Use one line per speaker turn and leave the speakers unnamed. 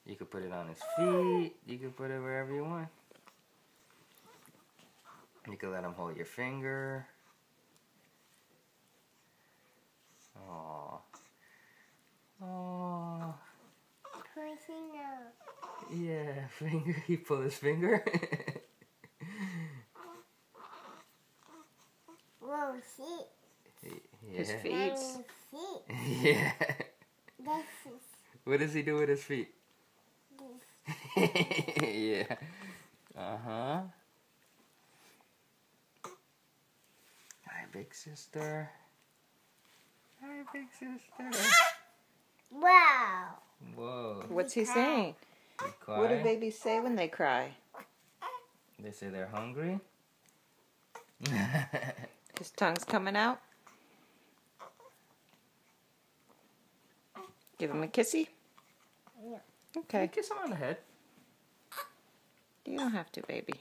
You could put it on his feet. You could put it wherever you want. You could let him hold your finger. Aww. Aww. Yeah, finger. He pulled his finger.
Whoa, feet.
Yeah.
His feet.
Yeah.
This is
What does he do with his feet?
this.
Yeah. Uh-huh. Hi, big sister. Hi, big sister.
Wow.
Whoa.
What's he saying?
You
What do
cry?
babies say when they cry?
They say they're hungry.
His tongue's coming out. Give him a kissy.
Yeah.
Okay.
Kiss him on the head.
You don't have to, baby.